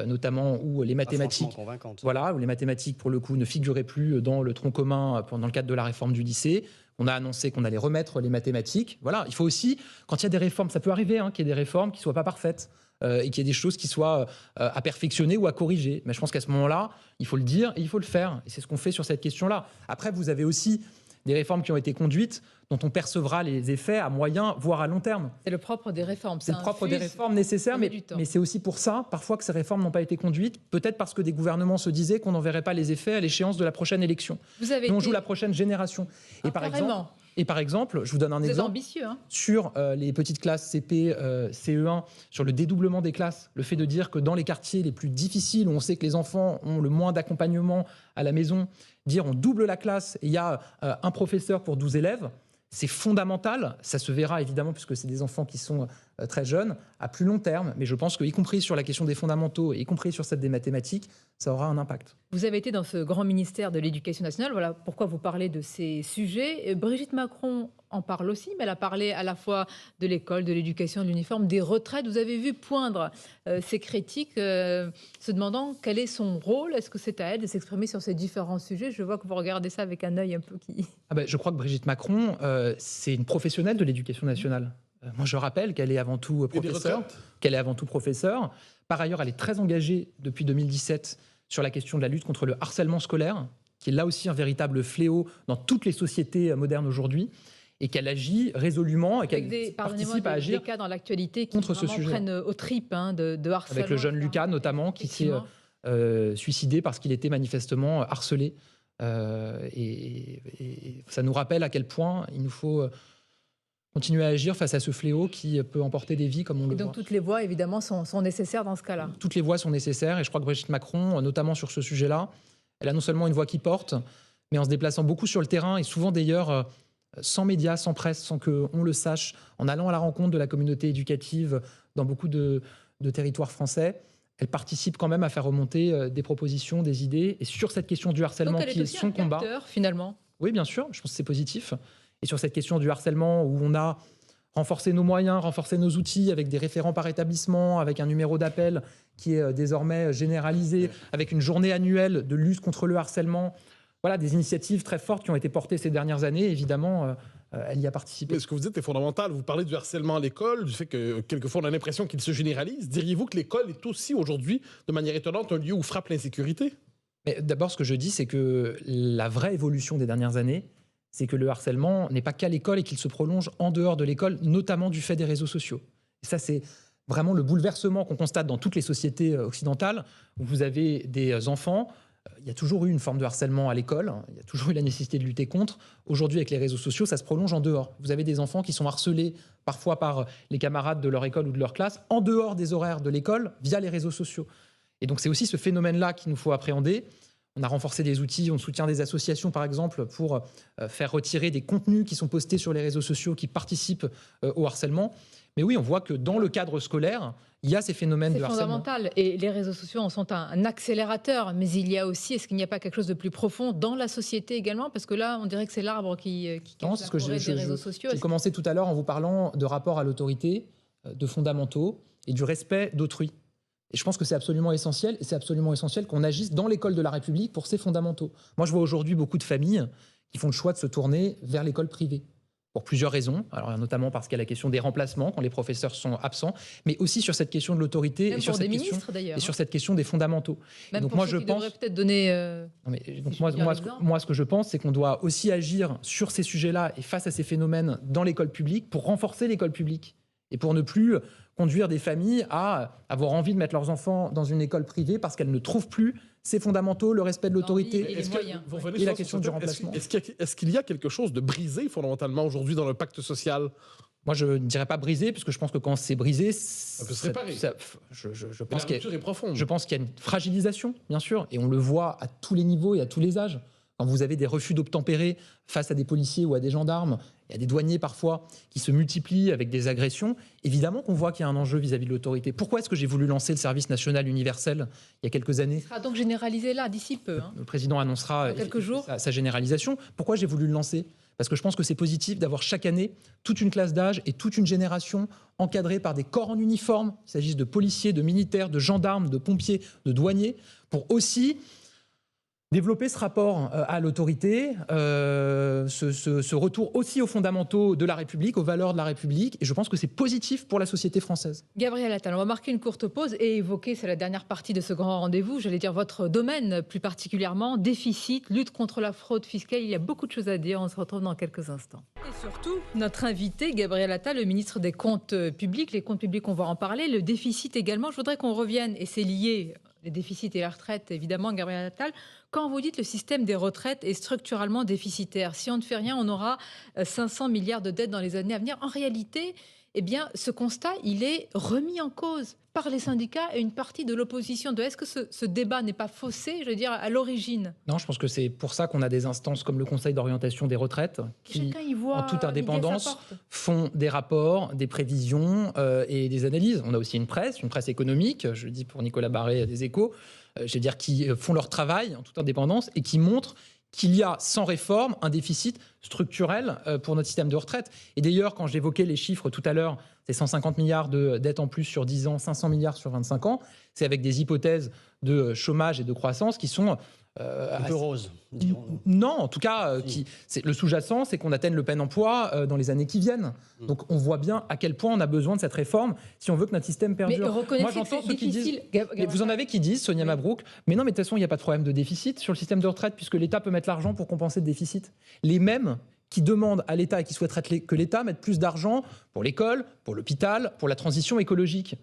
notamment où les mathématiques, où les mathématiques pour le coup ne figuraient plus dans le tronc commun dans le cadre de la réforme du lycée. On a annoncé qu'on allait remettre les mathématiques. Voilà, il faut aussi, quand il y a des réformes, ça peut arriver qu'il y ait des réformes qui ne soient pas parfaites. Et qu'il y ait des choses qui soient à perfectionner ou à corriger. Mais je pense qu'à ce moment-là, il faut le dire et il faut le faire. Et c'est ce qu'on fait sur cette question-là. Après, vous avez aussi des réformes qui ont été conduites dont on percevra les effets à moyen, voire à long terme. C'est le propre des réformes. C'est le propre des réformes nécessaires, mais c'est aussi pour ça, parfois, que ces réformes n'ont pas été conduites, peut-être parce que des gouvernements se disaient qu'on n'en verrait pas les effets à l'échéance de la prochaine élection. On joue la prochaine génération. Et par exemple, je vous donne un exemple ambitieux, sur les petites classes CP, CE1, sur le dédoublement des classes. Le fait de dire que dans les quartiers les plus difficiles, où on sait que les enfants ont le moins d'accompagnement à la maison, dire on double la classe et il y a un professeur pour 12 élèves, c'est fondamental. Ça se verra évidemment, puisque c'est des enfants qui sont très jeunes, à plus long terme. Mais je pense qu'y compris sur la question des fondamentaux, y compris sur celle des mathématiques, ça aura un impact. Vous avez été dans ce grand ministère de l'Éducation nationale. Voilà pourquoi vous parlez de ces sujets. Brigitte Macron en parle aussi, mais elle a parlé à la fois de l'école, de l'éducation, de l'uniforme, des retraites. Vous avez vu poindre ces critiques, se demandant quel est son rôle. Est-ce que c'est à elle de s'exprimer sur ces différents sujets? Je vois que vous regardez ça avec un œil un peu qui... Je crois que Brigitte Macron, c'est une professionnelle de l'éducation nationale. Moi, je rappelle qu'elle est avant tout professeure. Par ailleurs, elle est très engagée depuis 2017 sur la question de la lutte contre le harcèlement scolaire, qui est là aussi un véritable fléau dans toutes les sociétés modernes aujourd'hui, et qu'elle agit résolument et qu'elle participe à agir des cas dans l'actualité qui contre ce sujet. Prennent aux tripes de harcèlement. Avec le jeune Lucas notamment, qui s'est suicidé parce qu'il était manifestement harcelé. Et ça nous rappelle à quel point il nous faut continuer à agir face à ce fléau qui peut emporter des vies, comme on le voit. Donc toutes les voix, évidemment, sont nécessaires dans ce cas-là. Toutes les voix sont nécessaires, et je crois que Brigitte Macron, notamment sur ce sujet-là, elle a non seulement une voix qui porte, mais en se déplaçant beaucoup sur le terrain, et souvent d'ailleurs sans médias, sans presse, sans qu'on le sache, en allant à la rencontre de la communauté éducative dans beaucoup de territoires français, elle participe quand même à faire remonter des propositions, des idées. Et sur cette question du harcèlement, qui est son combat... Donc elle est aussi un capteur, finalement. Oui, bien sûr, je pense que c'est positif. Et sur cette question du harcèlement, où on a renforcé nos moyens, renforcé nos outils avec des référents par établissement, avec un numéro d'appel qui est désormais généralisé, avec une journée annuelle de lutte contre le harcèlement. Voilà, des initiatives très fortes qui ont été portées ces dernières années. Évidemment, elle y a participé. Mais ce que vous dites est fondamental. Vous parlez du harcèlement à l'école, du fait que quelquefois on a l'impression qu'il se généralise. Diriez-vous que l'école est aussi aujourd'hui, de manière étonnante, un lieu où frappe l'insécurité? D'abord, ce que je dis, c'est que la vraie évolution des dernières années, c'est que le harcèlement n'est pas qu'à l'école et qu'il se prolonge en dehors de l'école, notamment du fait des réseaux sociaux. Et ça, c'est vraiment le bouleversement qu'on constate dans toutes les sociétés occidentales, où vous avez des enfants. Il y a toujours eu une forme de harcèlement à l'école, il y a toujours eu la nécessité de lutter contre. Aujourd'hui, avec les réseaux sociaux, ça se prolonge en dehors. Vous avez des enfants qui sont harcelés parfois par les camarades de leur école ou de leur classe, en dehors des horaires de l'école, via les réseaux sociaux. Et donc, c'est aussi ce phénomène-là qu'il nous faut appréhender. On a renforcé des outils, on soutient des associations, par exemple, pour faire retirer des contenus qui sont postés sur les réseaux sociaux qui participent au harcèlement. Mais oui, on voit que dans le cadre scolaire, il y a ces phénomènes de harcèlement. C'est fondamental. Et les réseaux sociaux en sont un accélérateur. Mais il y a aussi, est-ce qu'il n'y a pas quelque chose de plus profond dans la société également? Parce que là, on dirait que c'est l'arbre qui cache la forêt des réseaux sociaux. J'ai commencé tout à l'heure en vous parlant de rapport à l'autorité, de fondamentaux et du respect d'autrui. Et je pense que c'est absolument essentiel, et c'est absolument essentiel qu'on agisse dans l'école de la République pour ces fondamentaux. Moi, je vois aujourd'hui beaucoup de familles qui font le choix de se tourner vers l'école privée, pour plusieurs raisons. Alors, notamment parce qu'il y a la question des remplacements, quand les professeurs sont absents, mais aussi sur cette question de l'autorité et sur cette question des fondamentaux. Même donc, pour ceux qui devraient peut-être donner... Moi, ce que je pense, c'est qu'on doit aussi agir sur ces sujets-là et face à ces phénomènes dans l'école publique pour renforcer l'école publique et pour ne plus conduire des familles à avoir envie de mettre leurs enfants dans une école privée parce qu'elles ne trouvent plus ces fondamentaux, le respect de l'autorité et la question du remplacement. Est-ce qu'il y a quelque chose de brisé fondamentalement aujourd'hui dans le pacte social? Moi, je ne dirais pas brisé, puisque je pense que quand c'est brisé, ça peut se réparer. Je pense qu'il y a une fragilisation, bien sûr, et on le voit à tous les niveaux et à tous les âges. Quand vous avez des refus d'obtempérer face à des policiers ou à des gendarmes, il y a des douaniers parfois qui se multiplient avec des agressions, évidemment qu'on voit qu'il y a un enjeu vis-à-vis de l'autorité. Pourquoi est-ce que j'ai voulu lancer le service national universel il y a quelques années? Il sera donc généralisé là, d'ici peu. Le président annoncera sa généralisation. Pourquoi j'ai voulu le lancer? Parce que je pense que c'est positif d'avoir chaque année toute une classe d'âge et toute une génération encadrée par des corps en uniforme, qu'il s'agisse de policiers, de militaires, de gendarmes, de pompiers, de douaniers, pour aussi développer ce rapport à l'autorité, ce retour aussi aux fondamentaux de la République, aux valeurs de la République. Et je pense que c'est positif pour la société française. Gabriel Attal, on va marquer une courte pause et évoquer, c'est la dernière partie de ce grand rendez-vous, j'allais dire votre domaine plus particulièrement, déficit, lutte contre la fraude fiscale. Il y a beaucoup de choses à dire, on se retrouve dans quelques instants. Et surtout, notre invité, Gabriel Attal, le ministre des Comptes publics. Les comptes publics, on va en parler. Le déficit également, je voudrais qu'on revienne, et c'est lié... Les déficits et la retraite, évidemment, Gabriel Attal. Quand vous dites le système des retraites est structurellement déficitaire, si on ne fait rien, on aura 500 milliards de dettes dans les années à venir. En réalité, eh bien, ce constat, il est remis en cause par les syndicats et une partie de l'opposition. Est-ce que ce débat n'est pas faussé, je veux dire, à l'origine? Non, je pense que c'est pour ça qu'on a des instances comme le Conseil d'orientation des retraites qui, en toute indépendance, font des rapports, des prévisions et des analyses. On a aussi une presse économique, je le dis pour Nicolas Barré des Échos, je veux dire, qui font leur travail en toute indépendance et qui montrent qu'il y a, sans réforme, un déficit structurelle pour notre système de retraite. Et d'ailleurs, quand j'évoquais les chiffres tout à l'heure, c'est 150 milliards de dettes en plus sur 10 ans, 500 milliards sur 25 ans, c'est avec des hypothèses de chômage et de croissance qui sont... un peu rose, dirons-nous. Non, en tout cas, le sous-jacent, c'est qu'on atteigne le plein emploi dans les années qui viennent. Donc on voit bien à quel point on a besoin de cette réforme si on veut que notre système perdure. Mais reconnaissez Moi, j'entends que c'est ceux qui disent... difficile. Vous en avez qui disent, Sonia Mabrouk, mais non, mais de toute façon, il n'y a pas de problème de déficit sur le système de retraite puisque l'État peut mettre l'argent pour compenser le déficit. Les mêmes qui demandent à l'État et qui souhaiteraient que l'État mette plus d'argent pour l'école, pour l'hôpital, pour la transition écologique.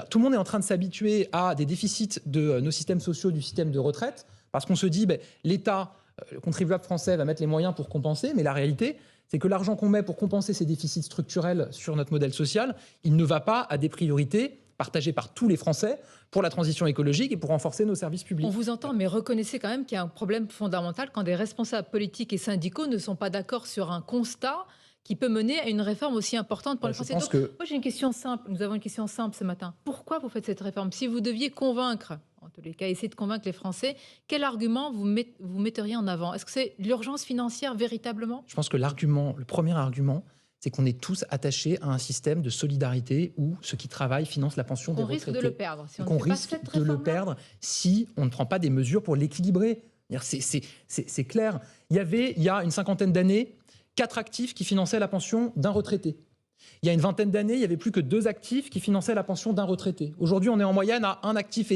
Tout le monde est en train de s'habituer à des déficits de nos systèmes sociaux, du système de retraite, parce qu'on se dit, l'État, le contribuable français va mettre les moyens pour compenser, mais la réalité, c'est que l'argent qu'on met pour compenser ces déficits structurels sur notre modèle social, il ne va pas à des priorités partagées par tous les Français pour la transition écologique et pour renforcer nos services publics. On vous entend, mais reconnaissez quand même qu'il y a un problème fondamental quand des responsables politiques et syndicaux ne sont pas d'accord sur un constat qui peut mener à une réforme aussi importante pour les Français. Donc, moi, j'ai une question simple. Nous avons une question simple ce matin. Pourquoi vous faites cette réforme? Si vous deviez convaincre, en tous les cas, essayer de convaincre les Français, quel argument vous metteriez en avant? Est-ce que c'est l'urgence financière véritablement? Je pense que le premier argument, c'est qu'on est tous attachés à un système de solidarité où ceux qui travaillent financent la pension des retraités. On risque de le perdre. Si on risque de le perdre si on ne prend pas des mesures pour l'équilibrer. C'est clair. Il y a une cinquantaine d'années, 4 actifs qui finançaient la pension d'un retraité. Il y a une vingtaine d'années, il n'y avait plus que 2 actifs qui finançaient la pension d'un retraité. Aujourd'hui, on est en moyenne à 1,5 actif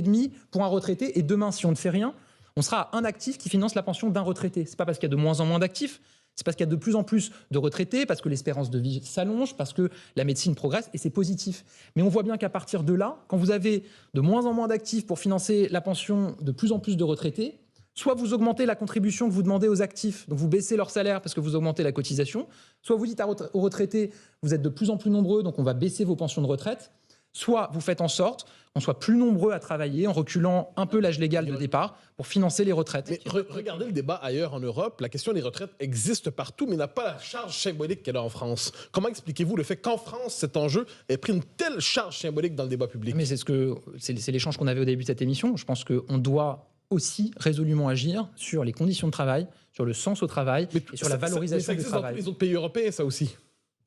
pour un retraité. Et demain, si on ne fait rien, on sera à 1 actif qui finance la pension d'un retraité. Ce n'est pas parce qu'il y a de moins en moins d'actifs, c'est parce qu'il y a de plus en plus de retraités, parce que l'espérance de vie s'allonge, parce que la médecine progresse, et c'est positif. Mais on voit bien qu'à partir de là, quand vous avez de moins en moins d'actifs pour financer la pension de plus en plus de retraités, soit vous augmentez la contribution que vous demandez aux actifs, donc vous baissez leur salaire parce que vous augmentez la cotisation, soit vous dites aux retraités, vous êtes de plus en plus nombreux, donc on va baisser vos pensions de retraite, soit vous faites en sorte qu'on soit plus nombreux à travailler en reculant un peu l'âge légal de départ pour financer les retraites. Mais regardez le débat ailleurs en Europe, la question des retraites existe partout, mais n'a pas la charge symbolique qu'elle a en France. Comment expliquez-vous le fait qu'en France, cet enjeu ait pris une telle charge symbolique dans le débat public? Mais c'est l'échange qu'on avait au début de cette émission. Je pense qu'on doit aussi résolument agir sur les conditions de travail, sur le sens au travail et sur la valorisation du travail. Ça existe dans tous les autres pays européens, ça aussi.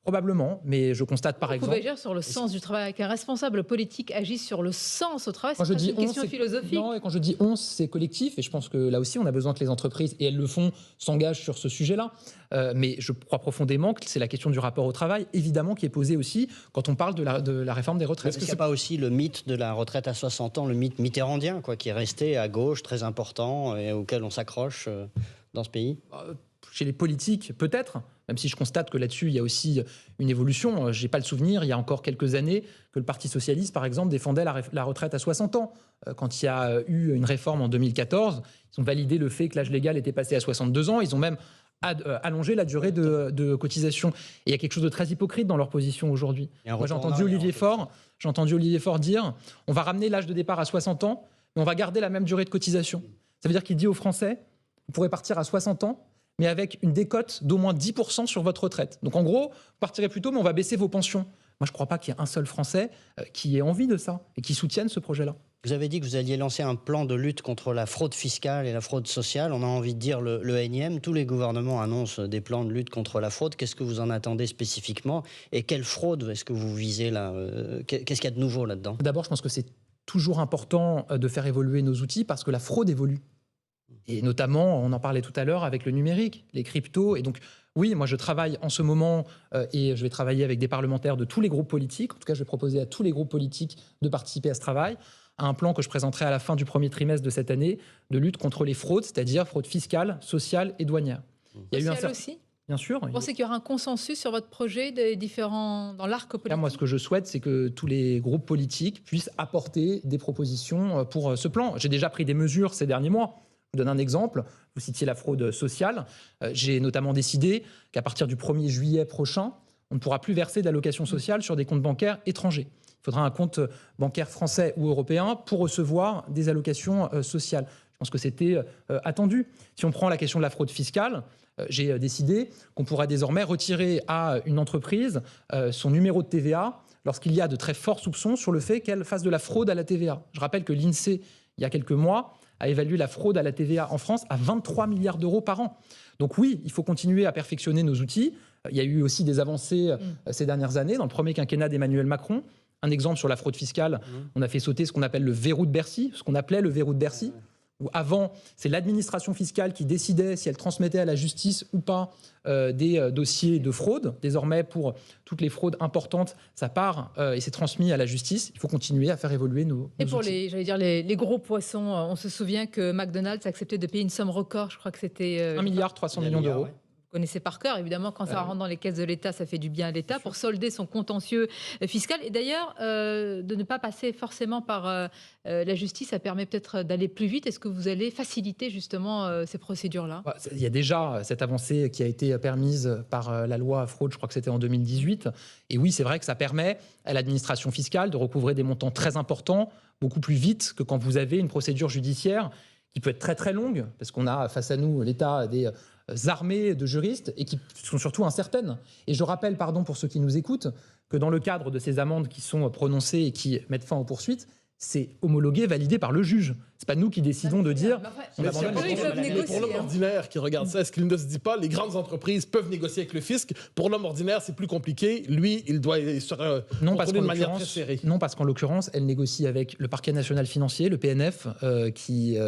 Probablement, mais je constate par exemple... Vous pouvez agir sur le sens du travail, qu'un responsable politique agisse sur le sens au travail, c'est une question philosophique. Non, et quand je dis on, c'est collectif, et je pense que là aussi, on a besoin que les entreprises, et elles le font, s'engagent sur ce sujet-là. Mais je crois profondément que c'est la question du rapport au travail, évidemment, qui est posée aussi quand on parle de la réforme des retraites. Est-ce que ce n'est pas aussi le mythe de la retraite à 60 ans, le mythe mitterrandien, qui est resté à gauche, très important, et auquel on s'accroche dans ce pays? Chez les politiques, peut-être, même si je constate que là-dessus, il y a aussi une évolution. Je n'ai pas le souvenir, il y a encore quelques années, que le Parti socialiste, par exemple, défendait la retraite à 60 ans. Quand il y a eu une réforme en 2014, ils ont validé le fait que l'âge légal était passé à 62 ans. Ils ont même allongé la durée de cotisation. Et il y a quelque chose de très hypocrite dans leur position aujourd'hui. Moi, j'ai entendu Olivier Faure dire on va ramener l'âge de départ à 60 ans, mais on va garder la même durée de cotisation. Ça veut dire qu'il dit aux Français, vous pourrez partir à 60 ans, mais avec une décote d'au moins 10% sur votre retraite. Donc en gros, vous partirez plus tôt, mais on va baisser vos pensions. Moi, je ne crois pas qu'il y ait un seul Français qui ait envie de ça et qui soutienne ce projet-là. Vous avez dit que vous alliez lancer un plan de lutte contre la fraude fiscale et la fraude sociale. On a envie de dire le énième. Tous les gouvernements annoncent des plans de lutte contre la fraude. Qu'est-ce que vous en attendez spécifiquement? Et quelle fraude est-ce que vous visez là? Qu'est-ce qu'il y a de nouveau là-dedans? D'abord, je pense que c'est toujours important de faire évoluer nos outils parce que la fraude évolue. Et notamment, on en parlait tout à l'heure avec le numérique, les cryptos. Et donc, oui, moi, je travaille en ce moment et je vais travailler avec des parlementaires de tous les groupes politiques. En tout cas, je vais proposer à tous les groupes politiques de participer à ce travail, à un plan que je présenterai à la fin du premier trimestre de cette année de lutte contre les fraudes, c'est-à-dire fraude fiscale, sociale et douanière. Il y a eu aussi. Bien sûr. Vous pensez qu'il y aura un consensus sur votre projet des différents dans l'arc politique? Là, moi, ce que je souhaite, c'est que tous les groupes politiques puissent apporter des propositions pour ce plan. J'ai déjà pris des mesures ces derniers mois. Je vous donne un exemple. Vous citiez la fraude sociale. J'ai notamment décidé qu'à partir du 1er juillet prochain, on ne pourra plus verser d'allocations sociales sur des comptes bancaires étrangers. Il faudra un compte bancaire français ou européen pour recevoir des allocations sociales. Je pense que c'était attendu. Si on prend la question de la fraude fiscale, j'ai décidé qu'on pourra désormais retirer à une entreprise son numéro de TVA lorsqu'il y a de très forts soupçons sur le fait qu'elle fasse de la fraude à la TVA. Je rappelle que l'INSEE, il y a quelques mois, a évalué la fraude à la TVA en France à 23 milliards d'euros par an. Donc oui, il faut continuer à perfectionner nos outils. Il y a eu aussi des avancées ces dernières années. Dans le premier quinquennat d'Emmanuel Macron, un exemple sur la fraude fiscale, on a fait sauter ce qu'on appelle le verrou de Bercy, ce qu'on appelait le verrou de Bercy. Où avant, c'est l'administration fiscale qui décidait si elle transmettait à la justice ou pas des dossiers de fraude. Désormais, pour toutes les fraudes importantes, ça part et c'est transmis à la justice. Il faut continuer à faire évoluer nos Et pour outils. les gros poissons, on se souvient que McDonald's a accepté de payer une somme record, je crois que c'était... 1,3 milliard d'euros. Ouais. Vous connaissez par cœur, évidemment, quand ça rentre dans les caisses de l'État, ça fait du bien à l'État pour solder son contentieux fiscal. Et d'ailleurs, de ne pas passer forcément par la justice, ça permet peut-être d'aller plus vite. Est-ce que vous allez faciliter justement ces procédures-là ? Il y a déjà cette avancée qui a été permise par la loi fraude, je crois que c'était en 2018. Et oui, c'est vrai que ça permet à l'administration fiscale de recouvrer des montants très importants, beaucoup plus vite que quand vous avez une procédure judiciaire qui peut être très très longue, parce qu'on a face à nous, l'État, des armées de juristes et qui sont surtout incertaines. Et je rappelle, pardon pour ceux qui nous écoutent, que dans le cadre de ces amendes qui sont prononcées et qui mettent fin aux poursuites, c'est homologué, validé par le juge. C'est pas nous qui décidons de dire. Mais abandonne les choses. mais pour l'homme ordinaire qui regarde ça, est-ce qu'il ne se dit pas les grandes entreprises peuvent négocier avec le fisc? Pour l'homme ordinaire, c'est plus compliqué. Lui, il doit se contrôler de manière très serrée. Non, parce qu'en l'occurrence, elle négocie avec le parquet national financier, le PNF, qui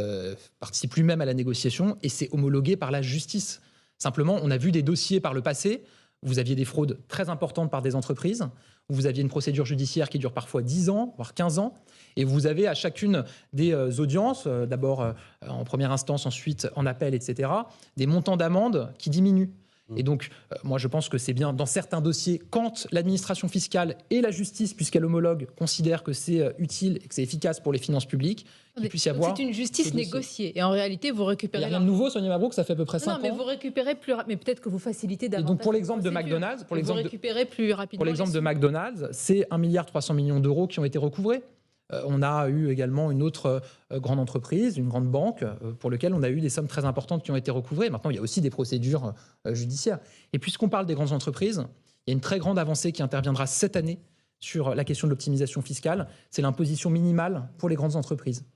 participe lui-même à la négociation, et c'est homologué par la justice. Simplement, on a vu des dossiers par le passé où vous aviez des fraudes très importantes par des entreprises, où vous aviez une procédure judiciaire qui dure parfois 10 ans, voire 15 ans, et vous avez à chacune des audiences, d'abord en première instance, ensuite en appel, etc., des montants d'amende qui diminuent. Et donc, moi, je pense que c'est bien dans certains dossiers, quand l'administration fiscale et la justice, puisqu'elle homologue, considèrent que c'est utile et que c'est efficace pour les finances publiques, qu'il puisse y avoir... C'est une justice négociée. Et en réalité, vous Il récupérez... n'y a rien de nouveau, Sonia Mabrouk, ça fait à peu près 5 ans. Non, mais vous récupérez plus rapidement. Mais peut-être que vous facilitez davantage. Et donc, pour l'exemple de la procédure. McDonald's, Vous récupérez plus rapidement. Pour l'exemple de McDonald's, c'est 1,3 milliard d'euros qui ont été recouvrés. On a eu également une autre grande entreprise, une grande banque, pour laquelle on a eu des sommes très importantes qui ont été recouvrées. Maintenant, il y a aussi des procédures judiciaires. Et puisqu'on parle des grandes entreprises, il y a une très grande avancée qui interviendra cette année sur la question de l'optimisation fiscale. C'est l'imposition minimale pour les grandes entreprises.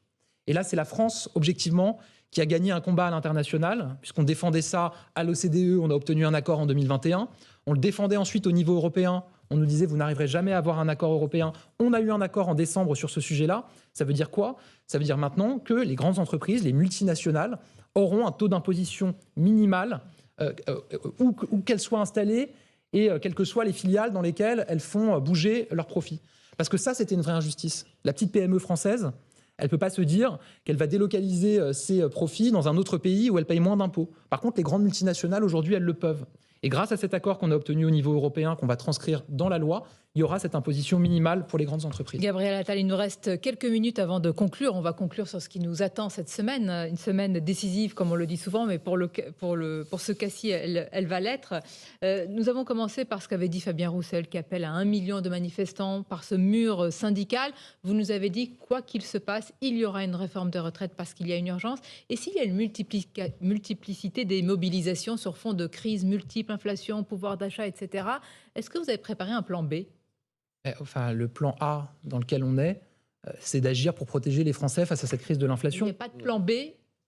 Et là, c'est la France, objectivement, qui a gagné un combat à l'international, puisqu'on défendait ça à l'OCDE, on a obtenu un accord en 2021. On le défendait ensuite au niveau européen. On nous disait, vous n'arriverez jamais à avoir un accord européen. On a eu un accord en décembre sur ce sujet-là. Ça veut dire quoi? Ça veut dire maintenant que les grandes entreprises, les multinationales, auront un taux d'imposition minimal, où qu'elles soient installées et quelles que soient les filiales dans lesquelles elles font bouger leurs profits. Parce que ça, c'était une vraie injustice. La petite PME française, elle ne peut pas se dire qu'elle va délocaliser ses profits dans un autre pays où elle paye moins d'impôts. Par contre, les grandes multinationales, aujourd'hui, elles le peuvent. Et grâce à cet accord qu'on a obtenu au niveau européen, qu'on va transcrire dans la loi, il y aura cette imposition minimale pour les grandes entreprises. Gabriel Attal, il nous reste quelques minutes avant de conclure. On va conclure sur ce qui nous attend cette semaine. Une semaine décisive, comme on le dit souvent, mais pour ce cas-ci, elle va l'être. Nous avons commencé par ce qu'avait dit Fabien Roussel, qui appelle à 1 million de manifestants par ce mur syndical. Vous nous avez dit, quoi qu'il se passe, il y aura une réforme de retraite parce qu'il y a une urgence. Et s'il y a une multiplicité des mobilisations sur fond de crise multiple, inflation, pouvoir d'achat, etc., est-ce que vous avez préparé un plan B ? Enfin, le plan A dans lequel on est, c'est d'agir pour protéger les Français face à cette crise de l'inflation. Il n'y a pas de plan B.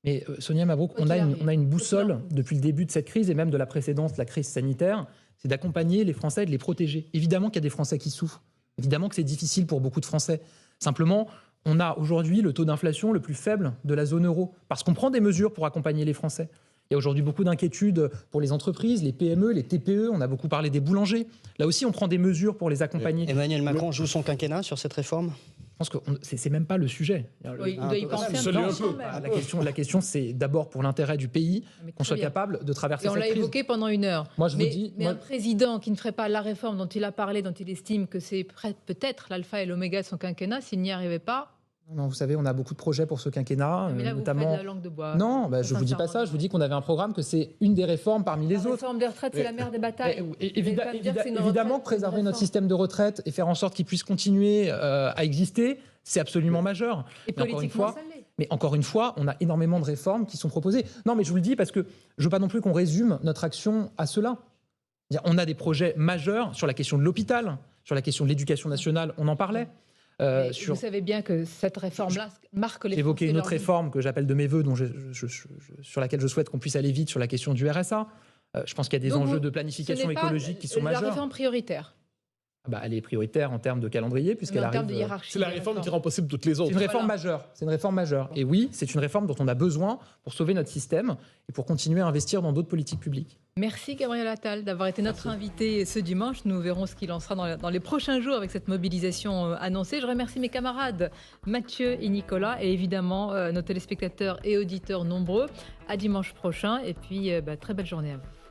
Mais Sonia Mabrouk, on a une boussole depuis le début de cette crise et même de la précédente, la crise sanitaire, c'est d'accompagner les Français et de les protéger. Évidemment qu'il y a des Français qui souffrent. Évidemment que c'est difficile pour beaucoup de Français. Simplement, on a aujourd'hui le taux d'inflation le plus faible de la zone euro parce qu'on prend des mesures pour accompagner les Français. Il y a aujourd'hui beaucoup d'inquiétudes pour les entreprises, les PME, les TPE. On a beaucoup parlé des boulangers. Là aussi, on prend des mesures pour les accompagner. Emmanuel Macron joue son quinquennat sur cette réforme ? Je pense que c'est même pas le sujet. Oui, il doit y penser un peu. La question, c'est d'abord pour l'intérêt du pays qu'on soit capable de traverser cette crise. Et on l'a évoqué pendant une heure. Moi, je vous dis, un président qui ne ferait pas la réforme dont il a parlé, dont il estime que c'est peut-être l'alpha et l'oméga de son quinquennat, s'il n'y arrivait pas. Non, vous savez, on a beaucoup de projets pour ce quinquennat, mais là, notamment. Vous faites la langue de bois. Non, je vous dis pas ça. Je vous dis qu'on avait un programme que c'est une des réformes parmi les autres. La réforme des retraites, c'est la mère des batailles. Évidemment, préserver notre système de retraite et faire en sorte qu'il puisse continuer à exister, c'est absolument majeur. Et politiquement, ça l'est. Mais encore une fois, on a énormément de réformes qui sont proposées. Non, mais je vous le dis parce que je veux pas non plus qu'on résume notre action à cela. On a des projets majeurs sur la question de l'hôpital, sur la question de l'éducation nationale, on en parlait. Mais vous savez bien que cette réforme-là marque les J'ai évoqué Français une leur autre vie. réforme que j'appelle de mes voeux, sur laquelle je souhaite qu'on puisse aller vite sur la question du RSA. Je pense qu'il y a des Donc enjeux de ce planification n'est pas écologique qui sont la majeurs. réforme prioritaire, Elle est prioritaire en termes de calendrier mais puisqu'elle en termes de arrive. hiérarchie. C'est la des réforme qui réformes. rend possible toutes les autres. C'est une réforme Voilà. majeure. C'est une réforme majeure. Et oui, c'est une réforme dont on a besoin pour sauver notre système et pour continuer à investir dans d'autres politiques publiques. Merci Gabriel Attal d'avoir été notre invité ce dimanche. Nous verrons ce qu'il en sera dans les prochains jours avec cette mobilisation annoncée. Je remercie mes camarades Mathieu et Nicolas et évidemment nos téléspectateurs et auditeurs nombreux. À dimanche prochain et puis très belle journée à vous.